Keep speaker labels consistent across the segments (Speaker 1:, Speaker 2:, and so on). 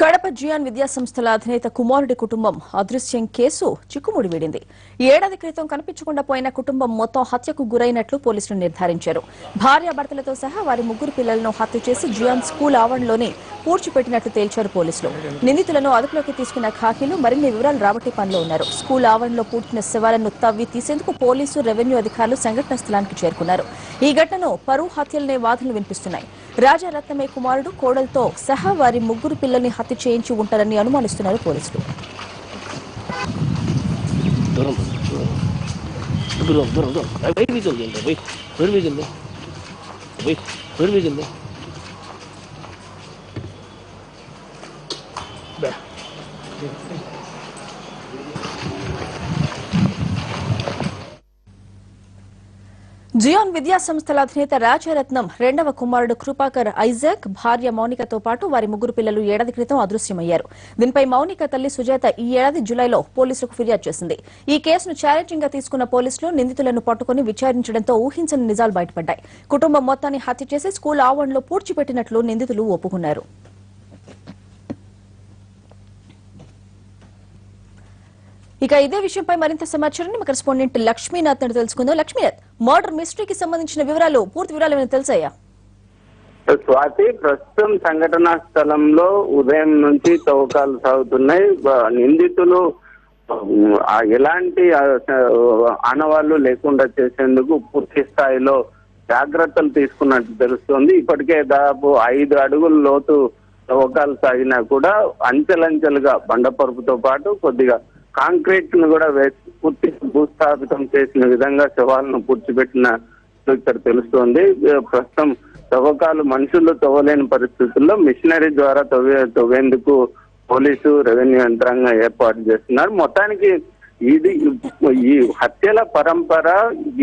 Speaker 1: Kadapa Gian విద్యాసంస్థల అధినేత కుమారుడి కుటుంబం అదృశ్యం కేసు చిక్కుముడి వీడింది. ఏడాది క్రితం కనిపించకుండా పోయిన కుటుంబం మొత్తం హత్యకు గురైనట్లు పోలీసులు నిర్ధారించారు. భార్యాభర్తలతో సహా వారి ముగ్గురు పిల్లలను హత్య చేసి జియాన్ స్కూల్ ఆవరణలోనే పూడ్చిపెట్టినట్లు తేల్చారు పోలీసులు. నిందితులను అదుపులోకి తీసుకున్న ఖాకీలు మరిన్ని వివరాలు రాబట్టే పనిలో ఉన్నారు. స్కూల్ ఆవరణలో పూడ్చిన శవాలను తవ్వి తీసేందుకు పోలీసు, రెవెన్యూ అధికారులు సంఘటన స్థలానికి చేరుకున్నారు. ఈ ఘటనను పరువు హత్యలనే వాదనలు వినిపిస్తున్నాయి. రాజారత్నమే కుమారుడు, కోడలతో సహా వారి ముగ్గురు పిల్లల్ని హత్య చేయించి ఉంటారని అనుమానిస్తున్నారు పోలీసులు. జియాన్ విద్యాసంస్థల అధినేత రాజారత్నం రెండవ కుమారుడు కృపాకర్ ఐజాక్, భార్య మౌనికతో పాటు వారి ముగ్గురు పిల్లలు ఏడాది క్రితం అదృశ్యమయ్యారు. దీనిపై మౌనిక తల్లి సుజాత ఈ ఏడాది జులైలో పోలీసులకు ఫిర్యాదు చేసింది. ఈ కేసును ఛాలెంజింగ్ గా తీసుకున్న పోలీసులు నిందితులను పట్టుకుని విచారించడంతో ఊహించని నిజాలు బయటపడ్డాయి. కుటుంబం మొత్తాన్ని హత్య చేసి స్కూల్ ఆవరణలో పూడ్చిపెట్టినట్లు నిందితులు ఒప్పుకున్నారు. ఇక ఇదే విషయంపై మరింత సమాచారాన్ని మా కరెస్పాండెంట్ లక్ష్మీనాథ్ నుండి తెలుసుకుందాం. లక్ష్మీనాథ్, మర్డర్ మిస్టరీకి సంబంధించిన పూర్తి వివరాలు ఏమైనా తెలుసాయా?
Speaker 2: స్వాతి, ప్రస్తుతం సంఘటనా స్థలంలో ఉదయం నుంచి తవ్వకాలు సాగుతున్నాయి. నిందితులు ఎలాంటి ఆనవాళ్లు లేకుండా చేసేందుకు పూర్తి స్థాయిలో జాగ్రత్తలు తీసుకున్నట్టు తెలుస్తోంది. ఇప్పటికే దాదాపు 5 అడుగుల లోతు తవ్వకాలు సాగినా కూడా అంచెలంచెలుగా బండపరుపుతో పాటు కొద్దిగా కాంక్రీట్ ను కూడా వేసి పూర్తి భూస్థాపితం చేసిన విధంగా శవాలను పూడ్చిపెట్టిన ఇక్కడ తెలుస్తోంది. ప్రస్తుతం తవ్వకాలు మనుషులు తవ్వలేని పరిస్థితుల్లో మిషనరీ ద్వారా తవ్వేందుకు పోలీసు, రెవెన్యూ యంత్రాంగం ఏర్పాటు చేస్తున్నారు. మొత్తానికి ఈ హత్యల పరంపర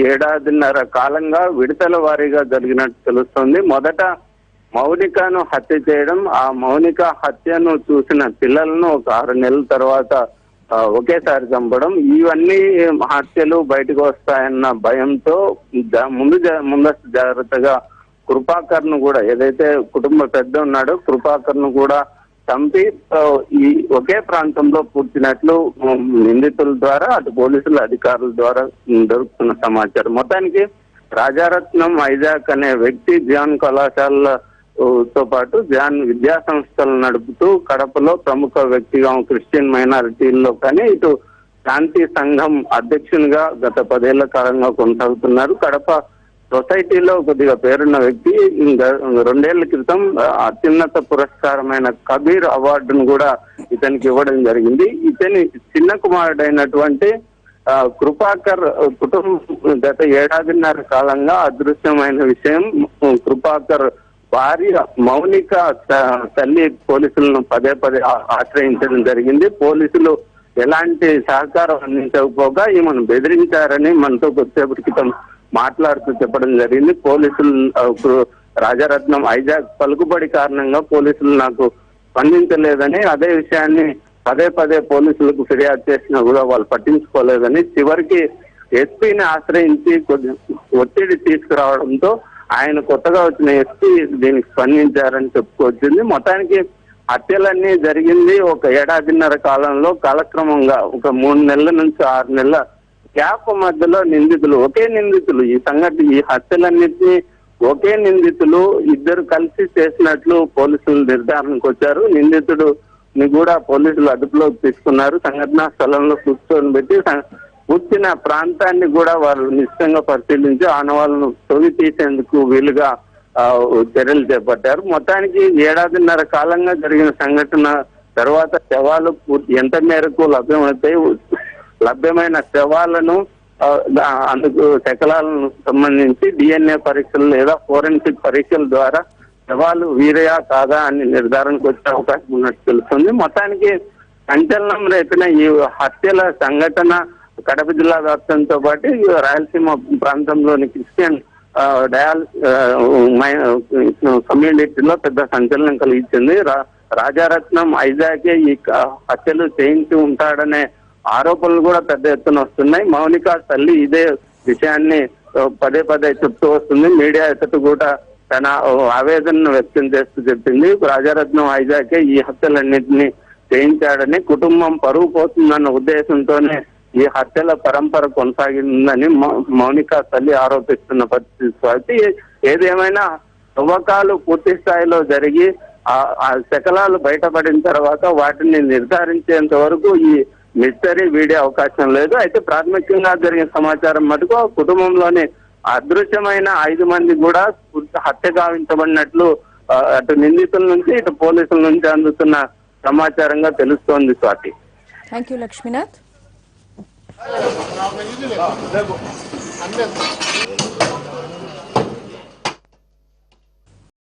Speaker 2: 1.5 కాలంగా విడతల వారీగా జరిగినట్టు తెలుస్తోంది. మొదట మౌనికను హత్య చేయడం, ఆ మౌనిక హత్యను చూసిన పిల్లలను ఒక 6 నెలల తర్వాత ఒకేసారి చంపడం, ఇవన్నీ హత్యలు బయటకు వస్తాయన్న భయంతో ముందస్తు జాగ్రత్తగా కృపాకర్ ను కూడా, ఏదైతే కుటుంబ పెద్ద ఉన్నాడో కృపాకర్ ను కూడా చంపి ఈ ఒకే ప్రాంతంలో పూడ్చినట్లు నిందితుల ద్వారా అటు పోలీసుల అధికారుల ద్వారా దొరుకుతున్న సమాచారం. మొత్తానికి రాజారత్నం ఐజాక్ అనే వ్యక్తి జియాన్ కళాశాల తో పాటు జియాన్ విద్యా సంస్థలు నడుపుతూ కడపలో ప్రముఖ వ్యక్తిగా క్రిస్టియన్ మైనారిటీల్లో కానీ ఇటు శాంతి సంఘం అధ్యక్షునిగా గత 10 ఏళ్ల కాలంగా కొనసాగుతున్నారు. కడప సొసైటీలో కొద్దిగా పేరున్న వ్యక్తి 2 ఏళ్ల క్రితం అత్యున్నత పురస్కారమైన కబీర్ అవార్డును కూడా ఇతనికి ఇవ్వడం జరిగింది. ఇతని చిన్న కుమారుడైనటువంటి కృపాకర్ కుటుంబం గత 1.5 కాలంగా అదృశ్యమైన విషయం కృపాకర్ భార్య మౌనిక తల్లి పోలీసులను పదే ఆశ్రయించడం జరిగింది. పోలీసులు ఎలాంటి సహకారం అందించకపోగా ఈమెను బెదిరించారని మనతో కొద్దిసేపటి క్రితం మాట్లాడుతూ చెప్పడం జరిగింది. పోలీసులు రాజారత్నం ఐజాక్ పలుకుబడి కారణంగా పోలీసులు నాకు స్పందించలేదని, అదే విషయాన్ని పదే పోలీసులకు ఫిర్యాదు చేసినా కూడా వాళ్ళు పట్టించుకోలేదని, చివరికి ఎస్పీని ఆశ్రయించి కొద్ది ఒత్తిడి తీసుకురావడంతో ఆయన కొత్తగా వచ్చిన ఎస్పీ దీనికి స్పందించారని చెప్పుకొచ్చింది. మొత్తానికి హత్యలన్నీ జరిగింది ఒక 1.5 కాలంలో. కాలక్రమంగా ఒక 3 నెలల నుంచి 6 నెలల గ్యాప్ మధ్యలో ఒకే నిందితులు ఈ హత్యలన్నింటినీ ఒకే నిందితులు ఇద్దరు కలిసి చేసినట్లు పోలీసులు నిర్ధారణకు వచ్చారు. నిందితుడిని కూడా పోలీసులు అదుపులోకి తీసుకున్నారు. సంఘటనా స్థలంలో కూర్చొని పెట్టి పూర్తిన ప్రాంతాన్ని కూడా వారు నిశ్చితంగా పరిశీలించి ఆనవాళ్లను తొలి తీసేందుకు వీలుగా చర్యలు చేపట్టారు. మొత్తానికి 1.5 కాలంగా జరిగిన సంఘటన తర్వాత శవాలు ఎంత మేరకు లభ్యమవుతాయి, లభ్యమైన శవాలను అందుకు శకలాలను సంబంధించి DNA పరీక్షలు లేదా ఫోరెన్సిక్ పరీక్షల ద్వారా శవాలు వీరయా కాదా అని నిర్ధారణకు వచ్చే అవకాశం ఉన్నట్టు తెలుస్తుంది. మొత్తానికి సంచలనం రేపిన ఈ హత్యల సంఘటన కడప జిల్లా వ్యాప్తంతో పాటు రాయలసీమ ప్రాంతంలోని క్రిస్టియన్ కమ్యూనిటీలో పెద్ద సంచలనం కలిగించింది. రాజారత్నం ఐజాకే ఈ హత్యలు చేయించి ఉంటాడనే ఆరోపణలు కూడా పెద్ద ఎత్తున వస్తున్నాయి. మౌనిక తల్లి ఇదే విషయాన్ని పదే చెప్తూ వస్తుంది. మీడియా ఎత్తు కూడా తన ఆవేదనను వ్యక్తం చేస్తూ చెప్పింది. రాజారత్నం హైజాకే ఈ హత్యలన్నింటినీ చేయించాడని, కుటుంబం పరువు పోతుందన్న ఉద్దేశంతోనే ఈ హత్యల పరంపర కొనసాగిందని మౌనిక తల్లి ఆరోపిస్తున్న పరిస్థితి. ఏదేమైనా తవ్వకాలు పూర్తి స్థాయిలో జరిగి ఆ శకలాలు బయటపడిన తర్వాత వాటిని నిర్ధారించేంత వరకు ఈ మిస్టరీ వీడే అవకాశం లేదు. అయితే ప్రాథమికంగా జరిగిన సమాచారం మటుకు కుటుంబంలోని అదృశ్యమైన 5 మంది కూడా హత్య గావించబడినట్లు అటు నిందితుల నుంచి ఇటు పోలీసుల నుంచి అందుతున్న సమాచారంగా తెలుస్తోంది. స్వాతి.
Speaker 1: Thank you Lakshminath.